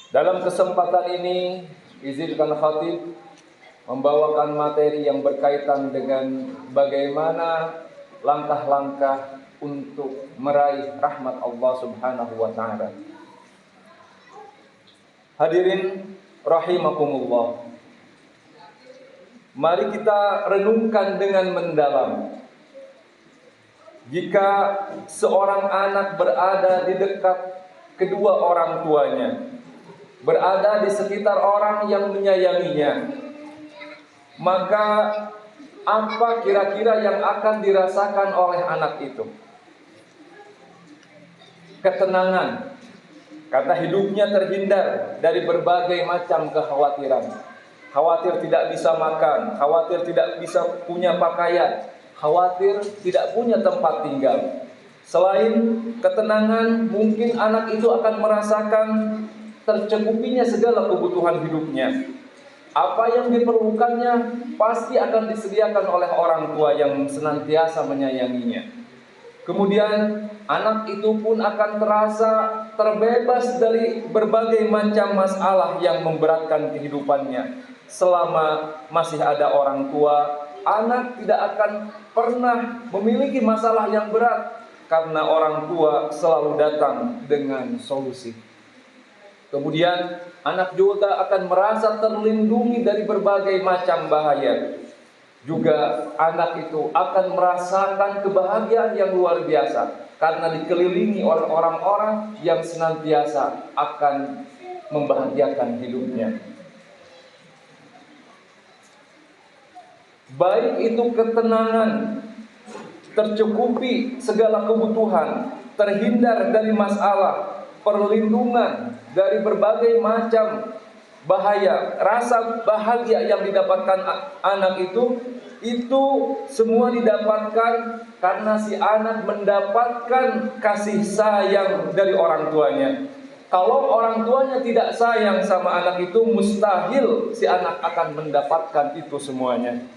Dalam kesempatan ini, izinkan khatib membawakan materi yang berkaitan dengan bagaimana langkah-langkah untuk meraih rahmat Allah Subhanahu wa taala. Hadirin rahimakumullah. Mari kita renungkan dengan mendalam. Jika seorang anak berada di dekat kedua orang tuanya, berada di sekitar orang yang menyayanginya, maka apa kira-kira yang akan dirasakan oleh anak itu? Ketenangan, karena hidupnya terhindar dari berbagai macam kekhawatiran. Khawatir tidak bisa makan, khawatir tidak bisa punya pakaian, khawatir tidak punya tempat tinggal. Selain ketenangan, mungkin anak itu akan merasakan tercukupinya segala kebutuhan hidupnya. Apa yang diperlukannya pasti akan disediakan oleh orang tua yang senantiasa menyayanginya. Kemudian anak itu pun akan terasa terbebas dari berbagai macam masalah yang memberatkan kehidupannya. Selama masih ada orang tua, anak tidak akan pernah memiliki masalah yang berat, karena orang tua selalu datang dengan solusi. Kemudian anak juga akan merasa terlindungi dari berbagai macam bahaya. Juga anak itu akan merasakan kebahagiaan yang luar biasa, karena dikelilingi oleh orang-orang yang senantiasa akan membahagiakan hidupnya. Baik itu ketenangan, tercukupi segala kebutuhan, terhindar dari masalah, perlindungan dari berbagai macam bahaya, rasa bahagia yang didapatkan anak itu semua didapatkan karena si anak mendapatkan kasih sayang dari orang tuanya. Kalau orang tuanya tidak sayang sama anak itu, mustahil si anak akan mendapatkan itu semuanya.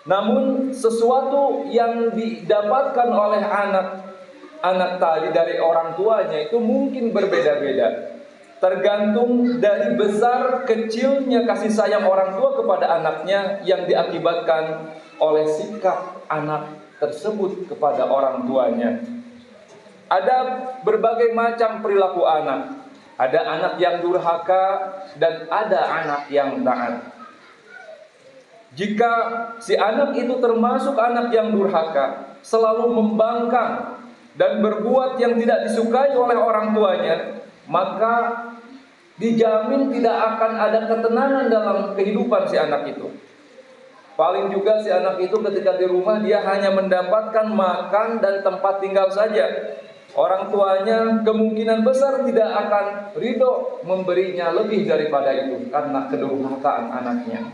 Namun sesuatu yang didapatkan oleh anak tadi dari orang tuanya itu mungkin berbeda-beda, tergantung dari besar kecilnya kasih sayang orang tua kepada anaknya yang diakibatkan oleh sikap anak tersebut kepada orang tuanya. Ada berbagai macam perilaku anak. Ada anak yang durhaka dan ada anak yang taat. Jika si anak itu termasuk anak yang durhaka, selalu membangkang dan berbuat yang tidak disukai oleh orang tuanya, maka dijamin tidak akan ada ketenangan dalam kehidupan si anak itu. Paling juga si anak itu ketika di rumah dia hanya mendapatkan makan dan tempat tinggal saja. Orang tuanya kemungkinan besar tidak akan ridho memberinya lebih daripada itu karena kedurhakaan anaknya.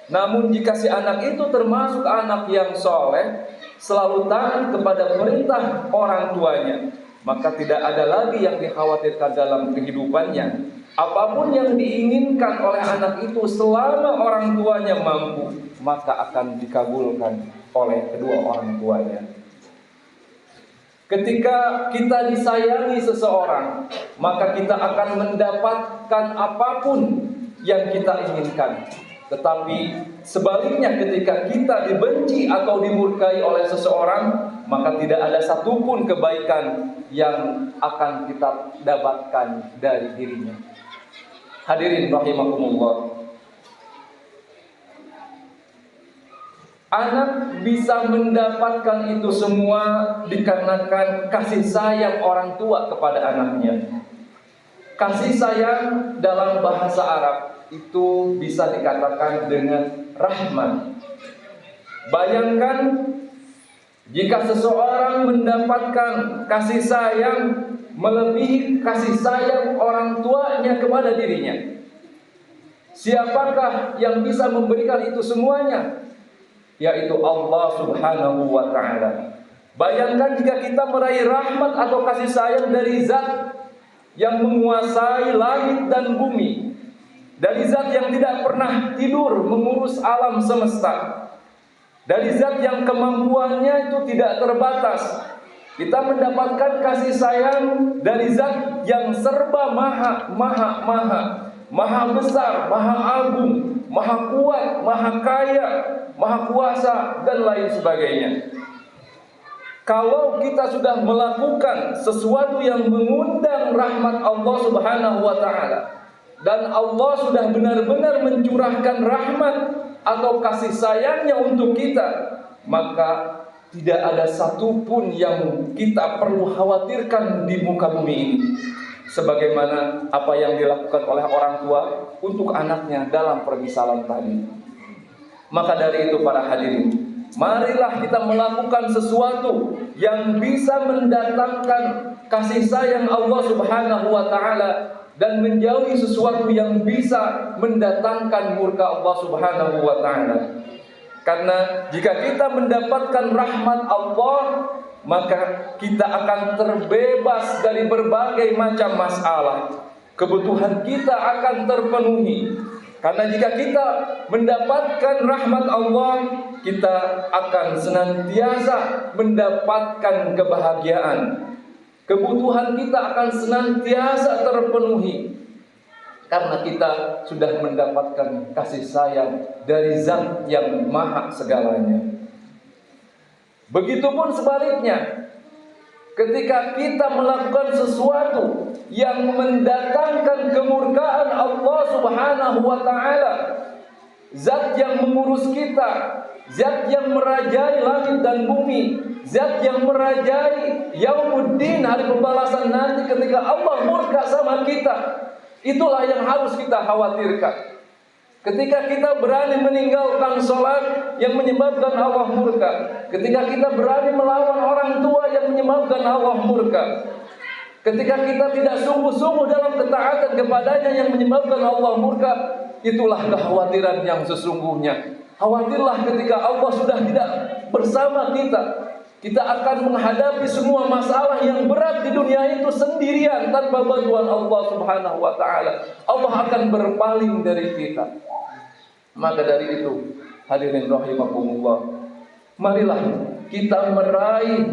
Namun jika si anak itu termasuk anak yang soleh, selalu taat kepada perintah orang tuanya, maka tidak ada lagi yang dikhawatirkan dalam kehidupannya. Apapun yang diinginkan oleh anak itu selama orang tuanya mampu, maka akan dikabulkan oleh kedua orang tuanya. Ketika kita disayangi seseorang, maka kita akan mendapatkan apapun yang kita inginkan. Tetapi sebaliknya, ketika kita dibenci atau dimurkai oleh seseorang, maka tidak ada satupun kebaikan yang akan kita dapatkan dari dirinya. Hadirin rahimakumullah. Anak bisa mendapatkan itu semua dikarenakan kasih sayang orang tua kepada anaknya. Kasih sayang dalam bahasa Arab itu bisa dikatakan dengan rahmat. Bayangkan jika seseorang mendapatkan kasih sayang melebihi kasih sayang orang tuanya kepada dirinya. Siapakah yang bisa memberikan itu semuanya? Yaitu Allah Subhanahu wa ta'ala. Bayangkan jika kita meraih rahmat atau kasih sayang dari zat yang menguasai langit dan bumi, dari zat yang tidak pernah tidur mengurus alam semesta, dari zat yang kemampuannya itu tidak terbatas, Kita mendapatkan kasih sayang dari zat yang serba maha besar, maha agung, maha kuat, maha kaya, maha kuasa, dan lain sebagainya. Kalau kita sudah melakukan sesuatu yang mengundang rahmat Allah Subhanahu wa taala, dan Allah sudah benar-benar mencurahkan rahmat atau kasih sayangnya untuk kita, maka tidak ada satupun yang kita perlu khawatirkan di muka bumi ini. Sebagaimana apa yang dilakukan oleh orang tua untuk anaknya dalam permisalan tadi. Maka dari itu para hadirin, marilah kita melakukan sesuatu yang bisa mendatangkan kasih sayang Allah Subhanahu wa taala dan menjauhi sesuatu yang bisa mendatangkan murka Allah Subhanahu wa taala. Karena jika kita mendapatkan rahmat Allah, maka kita akan terbebas dari berbagai macam masalah. Kebutuhan kita akan terpenuhi. Karena jika kita mendapatkan rahmat Allah, kita akan senantiasa mendapatkan kebahagiaan. Kebutuhan kita akan senantiasa terpenuhi. Karena kita sudah mendapatkan kasih sayang dari Zat yang maha segalanya. Begitupun sebaliknya, ketika kita melakukan sesuatu yang mendatangkan kemurkaan Allah Subhanahu wa taala, Zat yang mengurus kita, Zat yang merajai langit dan bumi, Zat yang merajai Yaumuddin, hari pembalasan nanti ketika Allah murka sama kita, itulah yang harus kita khawatirkan. Ketika kita berani meninggalkan sholat yang menyebabkan Allah murka, ketika kita berani melawan orang tua yang menyebabkan Allah murka, ketika kita tidak sungguh-sungguh dalam ketaatan kepadanya yang menyebabkan Allah murka, itulah kekhawatiran yang sesungguhnya. Khawatirlah ketika Allah sudah tidak bersama kita. Kita akan menghadapi semua masalah yang berat di dunia itu sendirian tanpa bantuan Allah Subhanahu wa taala. Allah akan berpaling dari kita. Maka dari itu, hadirin rahimakumullah, marilah kita meraih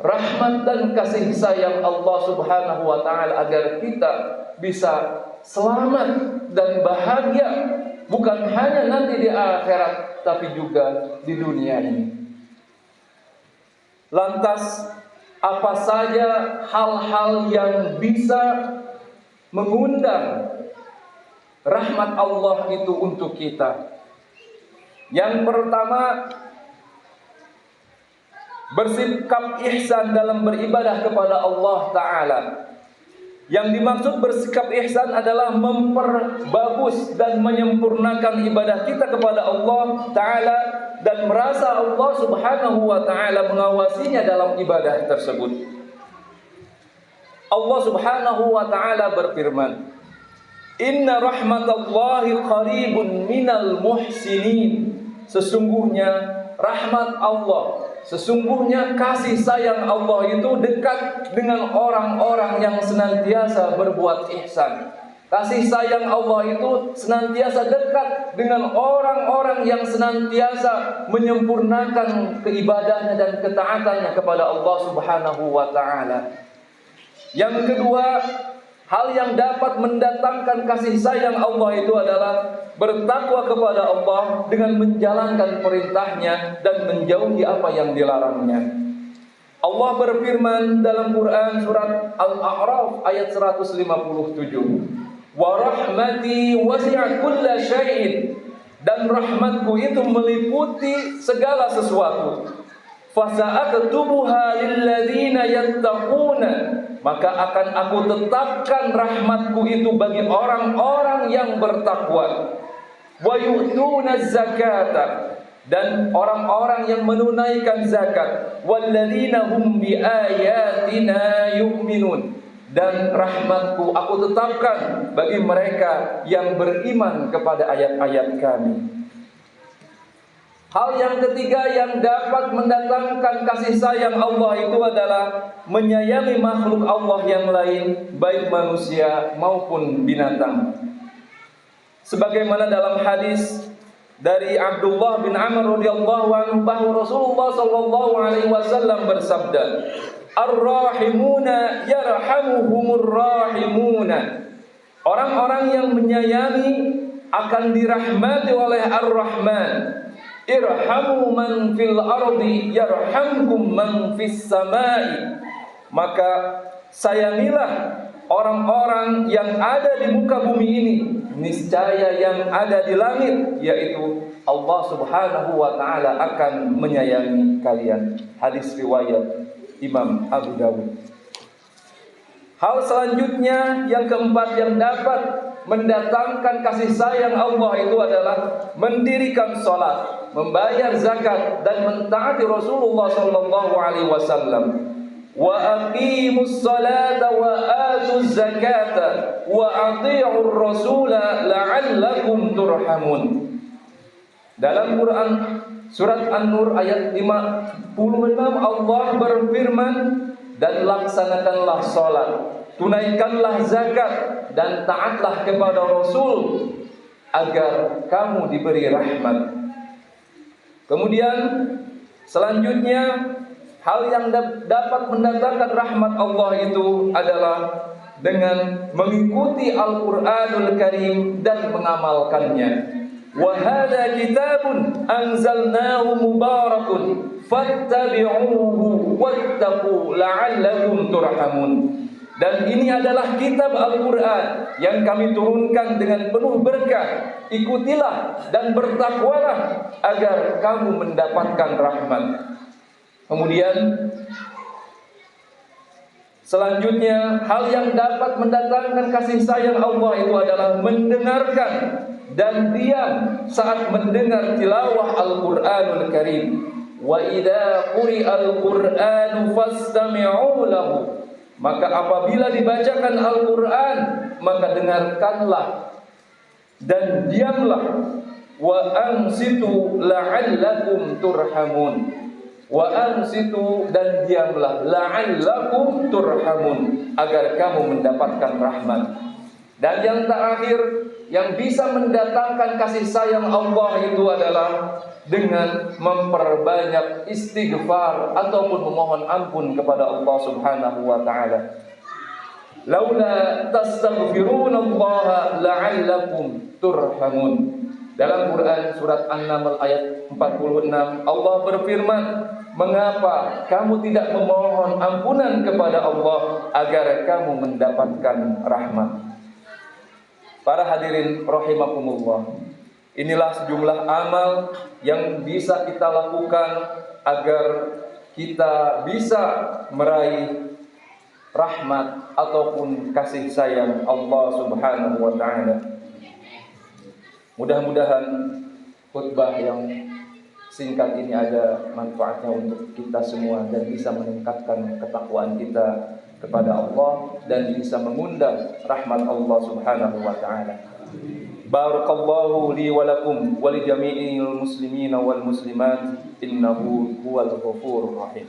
rahmat dan kasih sayang Allah Subhanahu wa taala agar kita bisa selamat dan bahagia, bukan hanya nanti di akhirat tapi juga di dunia ini. Lantas, apa saja hal-hal yang bisa mengundang rahmat Allah itu untuk kita? Yang pertama, bersikap ihsan dalam beribadah kepada Allah Ta'ala. Yang dimaksud bersikap ihsan adalah memperbagus dan menyempurnakan ibadah kita kepada Allah Ta'ala, dan merasa Allah Subhanahu wa taala mengawasinya dalam ibadah tersebut. Allah Subhanahu wa taala berfirman, "Inna rahmatallahi qaribun minal muhsinin." Sesungguhnya rahmat Allah, sesungguhnya kasih sayang Allah itu dekat dengan orang-orang yang senantiasa berbuat ihsan. Kasih sayang Allah itu senantiasa dekat dengan orang-orang yang senantiasa menyempurnakan keibadahannya dan ketaatannya kepada Allah Subhanahu wa taala. Yang kedua, hal yang dapat mendatangkan kasih sayang Allah itu adalah bertakwa kepada Allah dengan menjalankan perintahnya dan menjauhi apa yang dilarangnya. Allah berfirman dalam Quran surat Al-A'raf ayat 157. Wa rahmati wasi'at kulla syai'in, dan rahmatku itu meliputi segala sesuatu. Fasa'aktubuha lilladzina yattaquna, maka akan aku tetapkan rahmatku itu bagi orang-orang yang bertakwa. Wa yu'tuna zakata, dan orang-orang yang menunaikan zakat. Walladzina hum biayatina yu'minun, dan rahmatku aku tetapkan bagi mereka yang beriman kepada ayat-ayat kami. Hal yang ketiga yang dapat mendatangkan kasih sayang Allah itu adalah menyayangi makhluk Allah yang lain, baik manusia maupun binatang. Sebagaimana dalam hadis dari Abdullah bin Amr radhiyallahu anhu bahwa Rasulullah sallallahu alaihi wasallam bersabda, Ar-rahimuna yarhamuhumur rahimuna. Orang-orang yang menyayangi akan dirahmati oleh Ar-Rahman. Irhamu man fil ardi yarhamkum man fis samai. Maka sayangilah orang-orang yang ada di muka bumi ini, niscaya yang ada di langit, yaitu Allah Subhanahu wa taala akan menyayangi kalian. Hadis riwayat Imam Abu Dawud. Hal selanjutnya yang keempat yang dapat mendatangkan kasih sayang Allah itu adalah mendirikan salat, membayar zakat dan mentaati Rasulullah sallallahu alaihi wasallam. Wa aqimus salata wa atuz zakata wa athi'ur rasula la'allakum turhamun. Dalam Quran surat An-Nur ayat 56 Allah berfirman, dan laksanakanlah salat, tunaikanlah zakat dan taatlah kepada Rasul agar kamu diberi rahmat. Kemudian selanjutnya hal yang dapat mendatangkan rahmat Allah itu adalah dengan mengikuti Al-Qur'anul Karim dan mengamalkannya. Wa hadza kitabun anzalnahu mubarakun fattabi'uhu wattaqu la'allakum turhamun. Dan ini adalah kitab Al-Qur'an yang kami turunkan dengan penuh berkah. Ikutilah dan bertakwalah agar kamu mendapatkan rahmat. Kemudian selanjutnya hal yang dapat mendatangkan kasih sayang Allah itu adalah mendengarkan dan diam saat mendengar tilawah Al-Qur'anul Karim. Wa idza quri'al Qur'anu fastami'u lahu. Maka apabila dibacakan Al-Qur'an, maka dengarkanlah dan diamlah. Wa ansitu la'allakum turhamun. Wa ansitu dan diamlah la'allakum turhamun, agar kamu mendapatkan rahmat. Dan yang terakhir yang bisa mendatangkan kasih sayang Allah itu adalah dengan memperbanyak istighfar ataupun memohon ampun kepada Allah Subhanahu wa taala. Laula tastaghfirunallaha la'allakum turhamun. Dalam Quran surat An-Naml ayat 46 Allah berfirman, mengapa kamu tidak memohon ampunan kepada Allah agar kamu mendapatkan rahmat. Para hadirin rahimakumullah, inilah sejumlah amal yang bisa kita lakukan agar kita bisa meraih rahmat ataupun kasih sayang Allah Subhanahu wa taala. Mudah-mudahan khutbah yang singkat ini ada manfaatnya untuk kita semua dan bisa meningkatkan ketakwaan kita kepada Allah dan bisa mengundang rahmat Allah Subhanahu wa taala. Barakallahu li wa lakum wa li jami'il muslimina wal muslimat innahu huwal ghafurur rahim.